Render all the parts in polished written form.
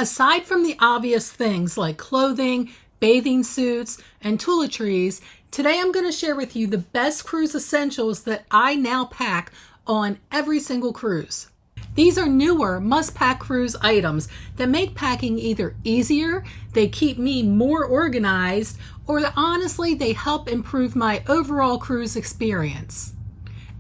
Aside from the obvious things like clothing, bathing suits, and toiletries, today I'm going to share with you the best cruise essentials that I now pack on every single cruise. These are newer must-pack cruise items that make packing either easier, they keep me more organized, or honestly, they help improve my overall cruise experience.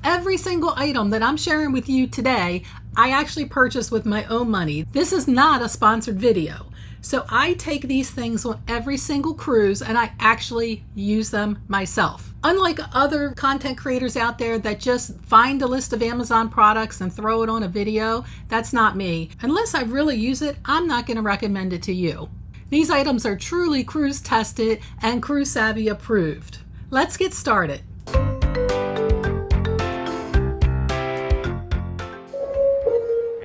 Every single item that I'm sharing with you today, I actually purchased with my own money. This is not a sponsored video. So I take these things on every single cruise and I actually use them myself. Unlike other content creators out there that just find a list of Amazon products and throw it on a video, that's not me. Unless I really use it, I'm not going to recommend it to you. These items are truly cruise tested and Cruise Savvy approved. Let's get started.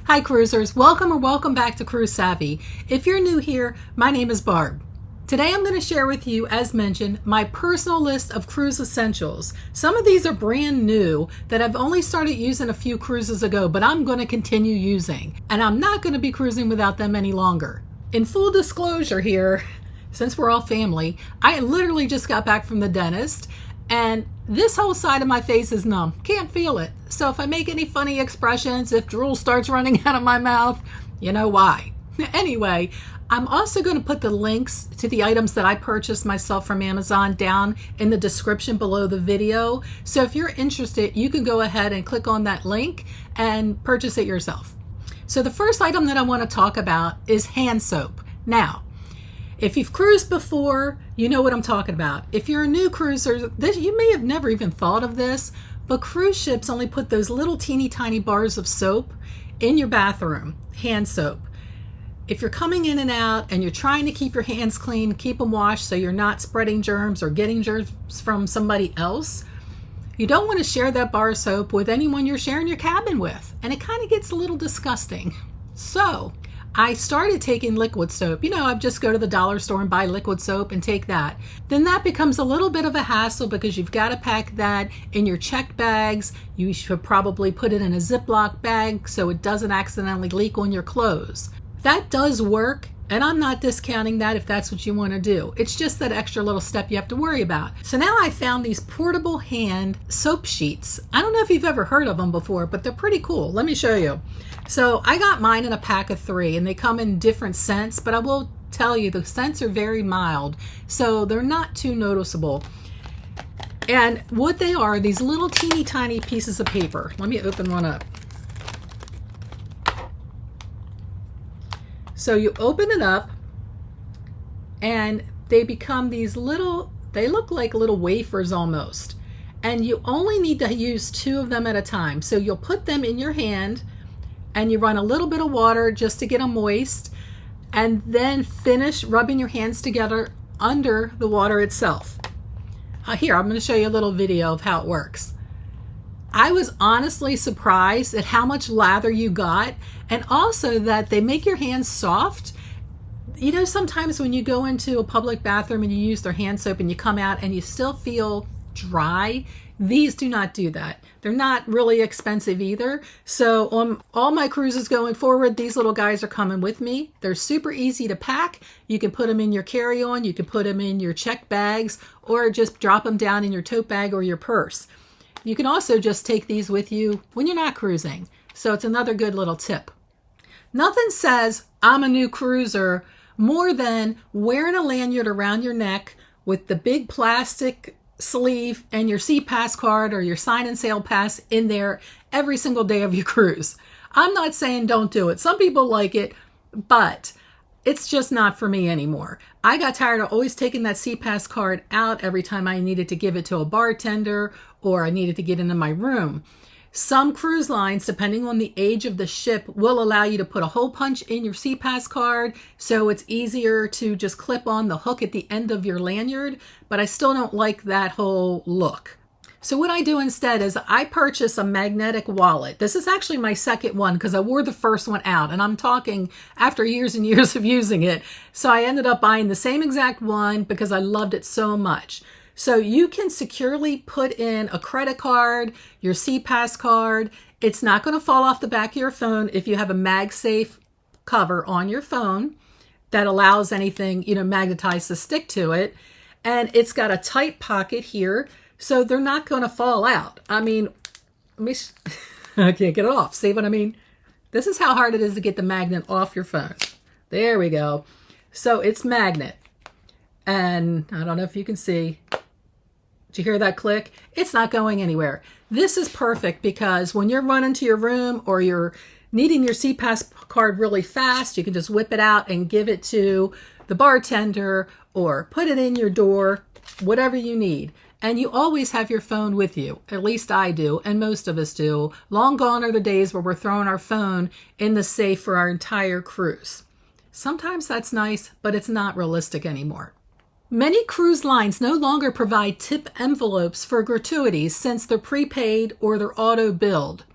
Hi cruisers, welcome back to Cruise Savvy. If you're new here, my name is Barb. Today I'm going to share with you, as mentioned, my personal list of cruise essentials. Some of these are brand new that I've only started using a few cruises ago, but I'm going to continue using. And I'm not going to be cruising without them any longer. In full disclosure here, since we're all family, I literally just got back from the dentist and this whole side of my face is numb. Can't feel it. So if I make any funny expressions, if drool starts running out of my mouth, you know why. Anyway, I'm also going to put the links to the items that I purchased myself from Amazon down in the description below the video. So if you're interested, you can go ahead and click on that link and purchase it yourself. So the first item that I want to talk about is hand soap. Now, if you've cruised before, you know what I'm talking about. If you're a new cruiser, you may have never even thought of this, but cruise ships only put those little teeny tiny bars of soap in your bathroom, hand soap. If you're coming in and out and you're trying to keep your hands clean, keep them washed so you're not spreading germs or getting germs from somebody else, you don't want to share that bar of soap with anyone you're sharing your cabin with. And it kind of gets a little disgusting. So I started taking liquid soap. You know, I just go to the dollar store and buy liquid soap and take that. Then that becomes a little bit of a hassle because you've got to pack that in your checked bags. You should probably put it in a Ziploc bag so it doesn't accidentally leak on your clothes. That does work, and I'm not discounting that if that's what you want to do. It's just that extra little step you have to worry about. So now I found these portable hand soap sheets. I don't know if you've ever heard of them before, but they're pretty cool. Let me show you. So I got mine in a pack of 3 and they come in different scents, but I will tell you the scents are very mild, so they're not too noticeable. And what they are, these little teeny tiny pieces of paper. Let me open one up. So you open it up and they become these little, they look like little wafers almost. And you only need to use 2 of them at a time. So you'll put them in your hand and you run a little bit of water just to get them moist, and then finish rubbing your hands together under the water itself. Here, I'm going to show you a little video of how it works. I was honestly surprised at how much lather you got, and also that they make your hands soft. You know, sometimes when you go into a public bathroom and you use their hand soap and you come out and you still feel dry, these do not do that. They're not really expensive either. So on all my cruises going forward, these little guys are coming with me. They're super easy to pack. You can put them in your carry-on, you can put them in your check bags, or just drop them down in your tote bag or your purse. You can also just take these with you when you're not cruising. So it's another good little tip. Nothing says I'm a new cruiser more than wearing a lanyard around your neck with the big plastic sleeve and your SeaPass card or your sign and sail pass in there every single day of your cruise. I'm not saying don't do it. Some people like it, but it's just not for me anymore. I got tired of always taking that SeaPass card out every time I needed to give it to a bartender or I needed to get into my room. Some cruise lines, depending on the age of the ship, will allow you to put a hole punch in your SeaPass card, so it's easier to just clip on the hook at the end of your lanyard, but I still don't like that whole look. So what I do instead is I purchase a magnetic wallet. This is actually my second one because I wore the first one out, and I'm talking after years and years of using it. So I ended up buying the same exact one because I loved it so much. So you can securely put in a credit card, your SeaPass card. It's not going to fall off the back of your phone if you have a MagSafe cover on your phone that allows anything, magnetized to stick to it. And it's got a tight pocket here, so they're not going to fall out. I mean, I can't get it off. See what I mean? This is how hard it is to get the magnet off your phone. There we go. So it's magnet. And I don't know if you can see. Did you hear that click? It's not going anywhere. This is perfect because when you're running to your room or you're needing your CPAS card really fast, you can just whip it out and give it to the bartender or put it in your door, whatever you need. And you always have your phone with you. At least I do, and most of us do. Long gone are the days where we're throwing our phone in the safe for our entire cruise. Sometimes that's nice, but it's not realistic anymore. Many cruise lines no longer provide tip envelopes for gratuities since they're prepaid or they're auto-billed.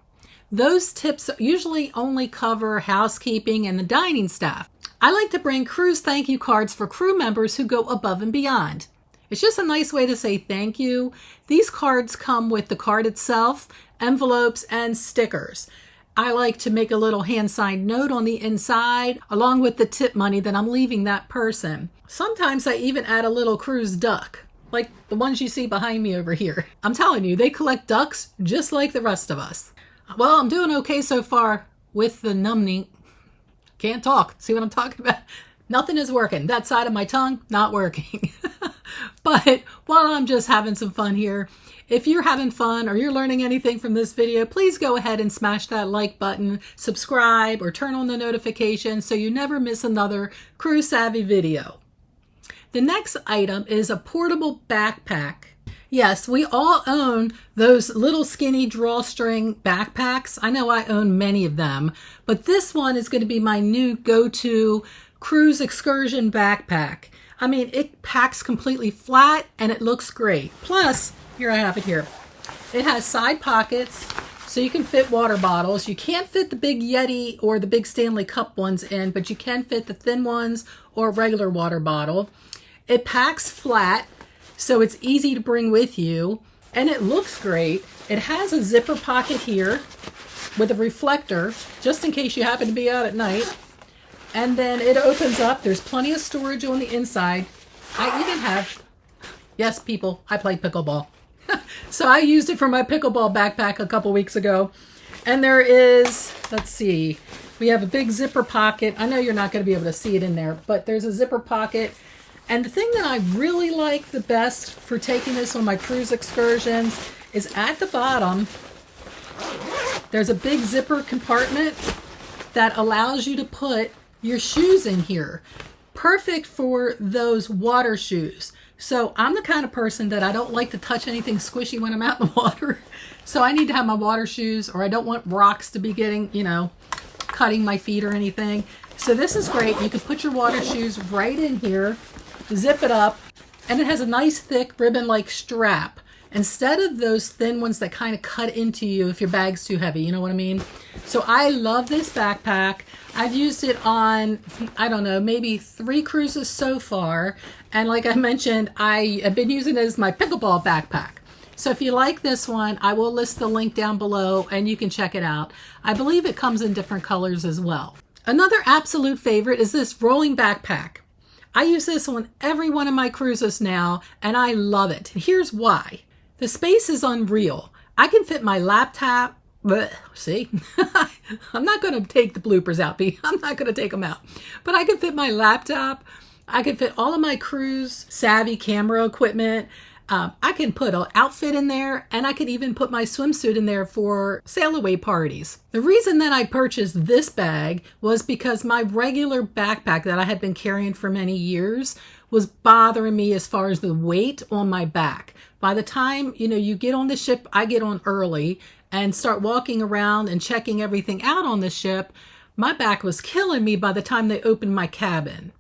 Those tips usually only cover housekeeping and the dining staff. I like to bring cruise thank you cards for crew members who go above and beyond. It's just a nice way to say thank you. These cards come with the card itself, envelopes, and stickers. I like to make a little hand-signed note on the inside, along with the tip money that I'm leaving that person. Sometimes I even add a little cruise duck, like the ones you see behind me over here. I'm telling you, they collect ducks just like the rest of us. Well, I'm doing okay so far with the numbing. Can't talk. See what I'm talking about? Nothing is working. That side of my tongue, not working. But while I'm just having some fun here, if you're having fun or you're learning anything from this video, please go ahead and smash that like button, subscribe, or turn on the notifications so you never miss another Cruise Savvy video. The next item is a portable backpack. Yes, we all own those little skinny drawstring backpacks. I know I own many of them, but this one is going to be my new go-to cruise excursion backpack. I mean, it packs completely flat and it looks great. Plus, here I have it here. It has side pockets so you can fit water bottles. You can't fit the big Yeti or the big Stanley Cup ones in, but you can fit the thin ones or a regular water bottle. It packs flat, so it's easy to bring with you, and it looks great. It has a zipper pocket here with a reflector, just in case you happen to be out at night. And then it opens up. There's plenty of storage on the inside. I even have, yes, people, I play pickleball. So I used it for my pickleball backpack a couple weeks ago. And there is, let's see, we have a big zipper pocket. I know you're not going to be able to see it in there, but there's a zipper pocket. And the thing that I really like the best for taking this on my cruise excursions is at the bottom, there's a big zipper compartment that allows you to put your shoes in here. Perfect for those water shoes. So I'm the kind of person that I don't like to touch anything squishy when I'm out in the water. So I need to have my water shoes, or I don't want rocks to be getting, cutting my feet or anything. So this is great. You can put your water shoes right in here, zip it up, and it has a nice thick ribbon-like strap instead of those thin ones that kind of cut into you if your bag's too heavy. You know what I mean? So I love this backpack. I've used it on, I don't know, maybe 3 cruises so far. And like I mentioned, I have been using it as my pickleball backpack. So if you like this one, I will list the link down below and you can check it out. I believe it comes in different colors as well. Another absolute favorite is this rolling backpack. I use this on every one of my cruises now, and I love it. And here's why. The space is unreal. I can fit my laptop. See, I'm not going to take the bloopers out, B. I'm not going to take them out. But I can fit my laptop. I can fit all of my cruise savvy camera equipment. I can put an outfit in there, and I could even put my swimsuit in there for sail away parties. The reason that I purchased this bag was because my regular backpack that I had been carrying for many years was bothering me as far as the weight on my back. By the time, you get on the ship, I get on early and start walking around and checking everything out on the ship, my back was killing me by the time they opened my cabin.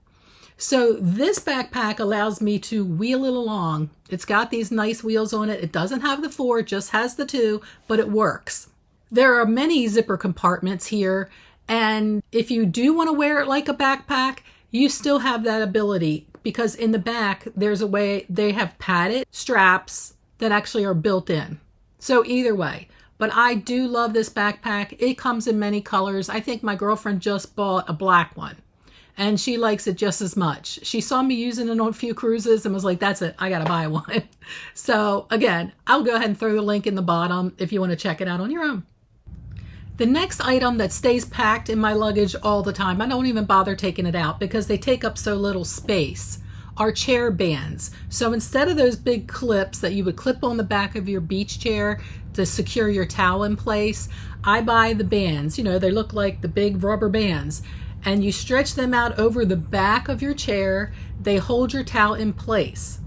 So this backpack allows me to wheel it along. It's got these nice wheels on it. It doesn't have the 4, it just has the 2, but it works. There are many zipper compartments here, and if you do want to wear it like a backpack, you still have that ability, because in the back, there's a way they have padded straps that actually are built in. So either way, But I do love this backpack. It comes in many colors. I think my girlfriend just bought a black one, and she likes it just as much. She saw me using it on a few cruises and was like, that's it, I gotta buy one. So again, I'll go ahead and throw the link in the bottom if you want to check it out on your own. The next item that stays packed in my luggage all the time, I don't even bother taking it out because they take up so little space, are chair bands. So instead of those big clips that you would clip on the back of your beach chair to secure your towel in place, I buy the bands. You know, they look like the big rubber bands, and you stretch them out over the back of your chair. They hold your towel in place.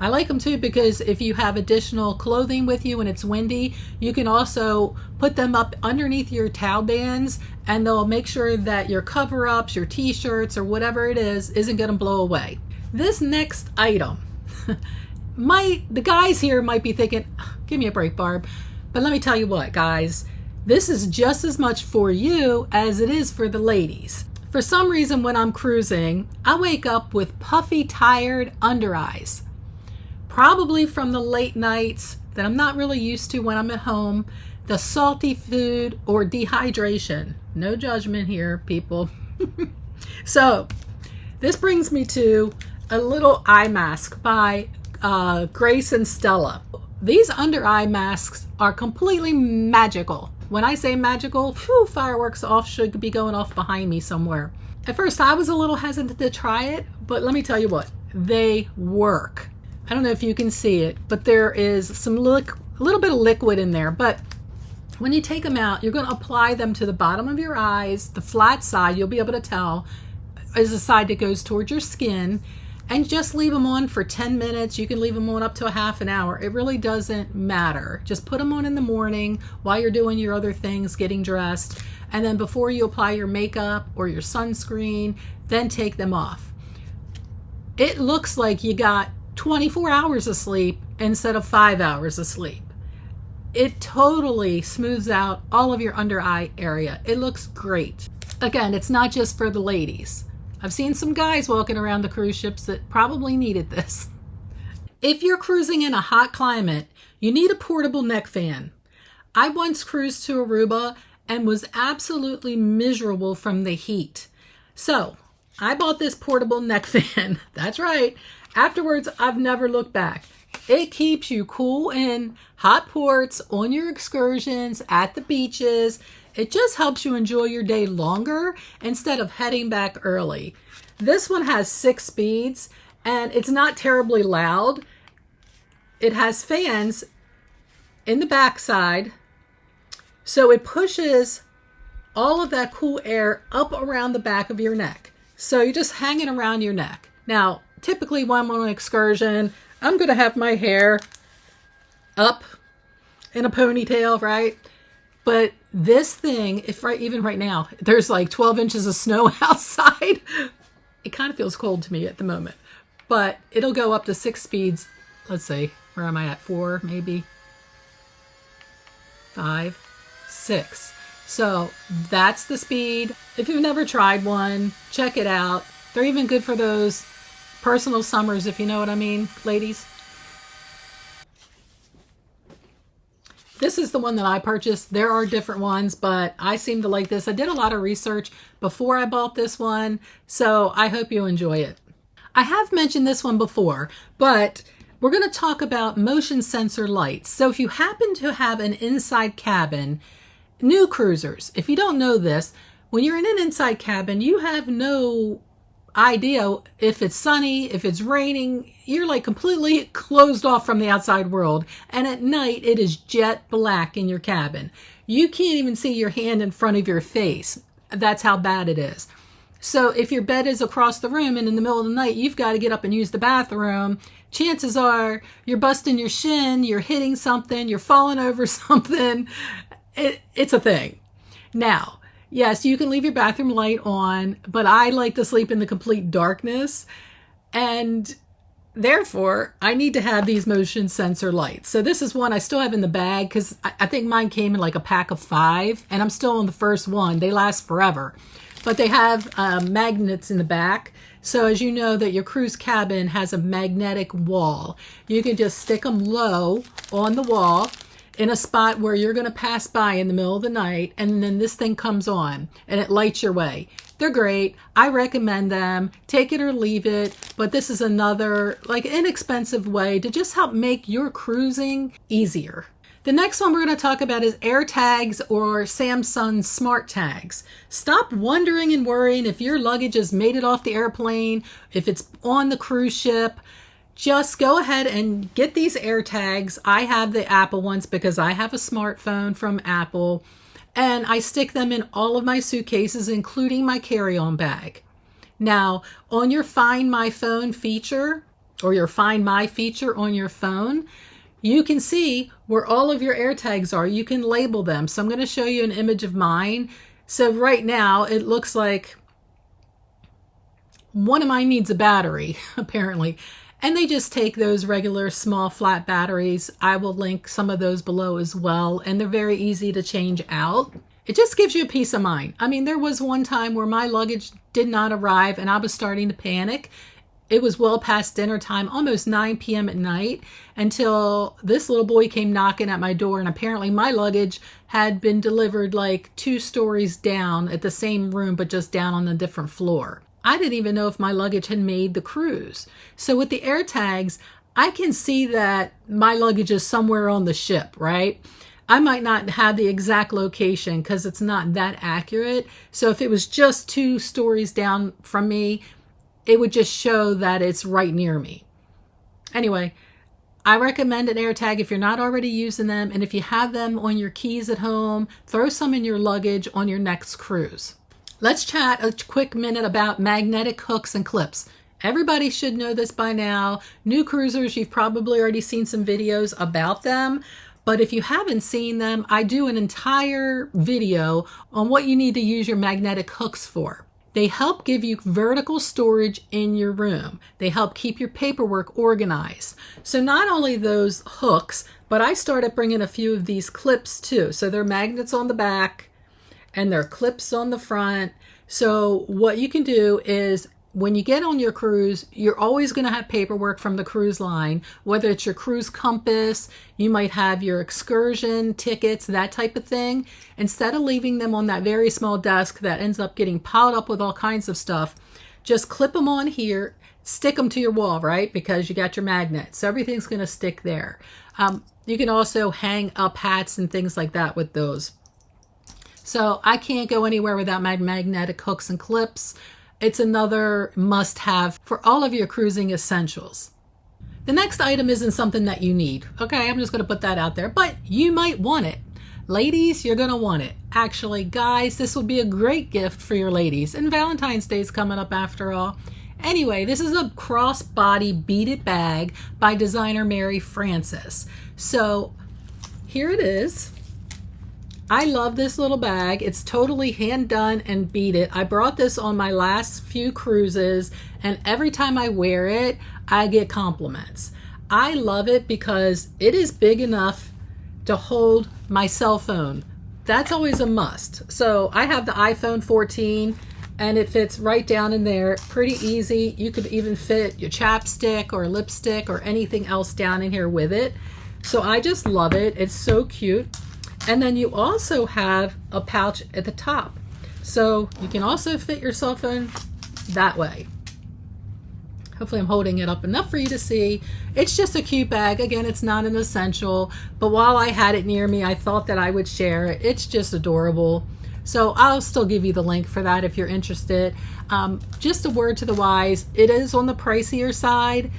I like them too because if you have additional clothing with you and it's windy, you can also put them up underneath your towel bands, and they'll make sure that your cover-ups, your t-shirts, or whatever it is, isn't going to blow away. This next item, the guys here might be thinking, give me a break, Barb. But let me tell you what, guys, this is just as much for you as it is for the ladies. For some reason, when I'm cruising, I wake up with puffy, tired under eyes. Probably from the late nights that I'm not really used to when I'm at home, the salty food, or dehydration. No judgment here, people. So this brings me to a little eye mask by Grace and Stella. These under eye masks are completely magical. When I say magical, fireworks should be going off behind me somewhere. At first I was a little hesitant to try it, but let me tell you what, they work. I don't know if you can see it, but there is a little bit of liquid in there. But when you take them out, you're going to apply them to the bottom of your eyes. The flat side, you'll be able to tell, is the side that goes towards your skin. And just leave them on for 10 minutes. You can leave them on up to a half an hour. It really doesn't matter. Just put them on in the morning while you're doing your other things, getting dressed. And then before you apply your makeup or your sunscreen, then take them off. It looks like you got 24 hours of sleep instead of 5 hours of sleep. It totally smooths out all of your under eye area. It looks great. Again, it's not just for the ladies. I've seen some guys walking around the cruise ships that probably needed this. If you're cruising in a hot climate, you need a portable neck fan. I once cruised to Aruba and was absolutely miserable from the heat. So I bought this portable neck fan. That's right. Afterwards, I've never looked back. It keeps you cool in hot ports, on your excursions, at the beaches. It just helps you enjoy your day longer instead of heading back early. This one has 6 speeds and it's not terribly loud. It has fans in the backside, so it pushes all of that cool air up around the back of your neck. So you're just hanging around your neck. Now, typically when I'm on an excursion, I'm going to have my hair up in a ponytail, right? But this thing, even right now, there's like 12 inches of snow outside. It kind of feels cold to me at the moment. But it'll go up to 6 speeds. Let's see, where am I at? 4, maybe? 5, 6. So that's the speed. If you've never tried one, check it out. They're even good for those personal summers, if you know what I mean, ladies. This is the one that I purchased. There are different ones, but I seem to like this. I did a lot of research before I bought this one, so I hope you enjoy it. I have mentioned this one before, but we're going to talk about motion sensor lights. So if you happen to have an inside cabin, new cruisers, if you don't know this, when you're in an inside cabin, you have no idea if it's sunny, if it's raining. You're like completely closed off from the outside world. And at night, it is jet black in your cabin. You can't even see your hand in front of your face. That's how bad it is. So if your bed is across the room and in the middle of the night, you've got to get up and use the bathroom, chances are you're busting your shin, you're hitting something, you're falling over something. It's a thing. Now, yes, you can leave your bathroom light on, but I like to sleep in the complete darkness. And therefore, I need to have these motion sensor lights. So this is one I still have in the bag because I think mine came in like a pack of 5 and I'm still on the first one. They last forever. But they have magnets in the back. So as you know that your cruise cabin has a magnetic wall. You can just stick them low on the wall. in a spot where you're going to pass by in the middle of the night, and then this thing comes on and it lights your way. They're great. I recommend them. Take it or leave it. But this is another like inexpensive way to just help make your cruising easier. The next one we're going to talk about is AirTags or Samsung Smart Tags. Stop wondering and worrying if your luggage has made it off the airplane, if it's on the cruise ship. Just go ahead and get these AirTags. I have the Apple ones because I have a smartphone from Apple, and I stick them in all of my suitcases, including my carry-on bag. Now, on your Find My Phone feature, or your Find My feature on your phone, you can see where all of your AirTags are. You can label them. So I'm going to show you an image of mine. So right now it looks like one of mine needs a battery, apparently. And they just take those regular small flat batteries. I will link some of those below as well. And they're very easy to change out. It just gives you a peace of mind. I mean, there was one time where my luggage did not arrive and I was starting to panic. It was well past dinner time, almost 9 p.m. at night, until this little boy came knocking at my door, and apparently my luggage had been delivered like 2 stories down at the same room, but just down on a different floor. I didn't even know if my luggage had made the cruise. So with the AirTags, I can see that my luggage is somewhere on the ship, right? I might not have the exact location because it's not that accurate. So if it was just 2 stories down from me, it would just show that it's right near me. Anyway, I recommend an AirTag if you're not already using them. And if you have them on your keys at home, throw some in your luggage on your next cruise. Let's chat a quick minute about magnetic hooks and clips. Everybody should know this by now. New cruisers, you've probably already seen some videos about them. But if you haven't seen them, I do an entire video on what you need to use your magnetic hooks for. They help give you vertical storage in your room. They help keep your paperwork organized. So not only those hooks, but I started bringing a few of these clips too. So they're magnets on the back and they're clips on the front. So what you can do is when you get on your cruise, you're always going to have paperwork from the cruise line, whether it's your cruise compass, you might have your excursion tickets, that type of thing. Instead of leaving them on that very small desk that ends up getting piled up with all kinds of stuff, just clip them on here, stick them to your wall, right? Because you got your magnets. So everything's going to stick there. You can also hang up hats and things like that with those. So I can't go anywhere without my magnetic hooks and clips. It's another must-have for all of your cruising essentials. The next item isn't something that you need. Okay, I'm just going to put that out there, but you might want it. Ladies, you're going to want it. Actually, guys, this will be a great gift for your ladies. And Valentine's Day is coming up after all. Anyway, this is a crossbody beaded bag by designer Mary Francis. So here it is. I love this little bag. It's totally hand done and beaded. I brought this on my last few cruises, and every time I wear it, I get compliments. I love it because it is big enough to hold my cell phone. That's always a must. So I have the iPhone 14 and it fits right down in there. Pretty easy. You could even fit your chapstick or lipstick or anything else down in here with it. So I just love it. It's so cute. And then you also have a pouch at the top. So you can also fit your cell phone that way. Hopefully I'm holding it up enough for you to see. It's just a cute bag. Again, it's not an essential, but while I had it near me, I thought that I would share it. It's just adorable. So I'll still give you the link for that if you're interested. Just a word to the wise, it is on the pricier side,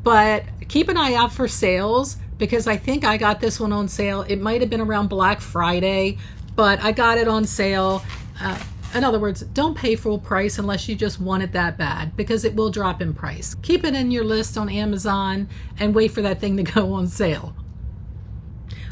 but keep an eye out for sales, because I think I got this one on sale. It might have been around Black Friday, but I got it on sale. In other words, don't pay full price unless you just want it that bad, because it will drop in price. Keep it in your list on Amazon and wait for that thing to go on sale.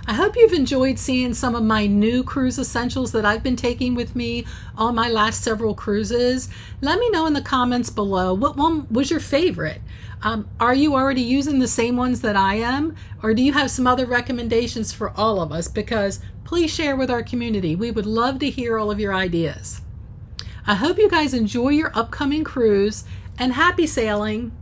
I hope you've enjoyed seeing some of my new cruise essentials that I've been taking with me on my last several cruises. Let me know in the comments below, what one was your favorite? Are you already using the same ones that I am? Or do you have some other recommendations for all of us? Because please share with our community. We would love to hear all of your ideas. I hope you guys enjoy your upcoming cruise, and happy sailing.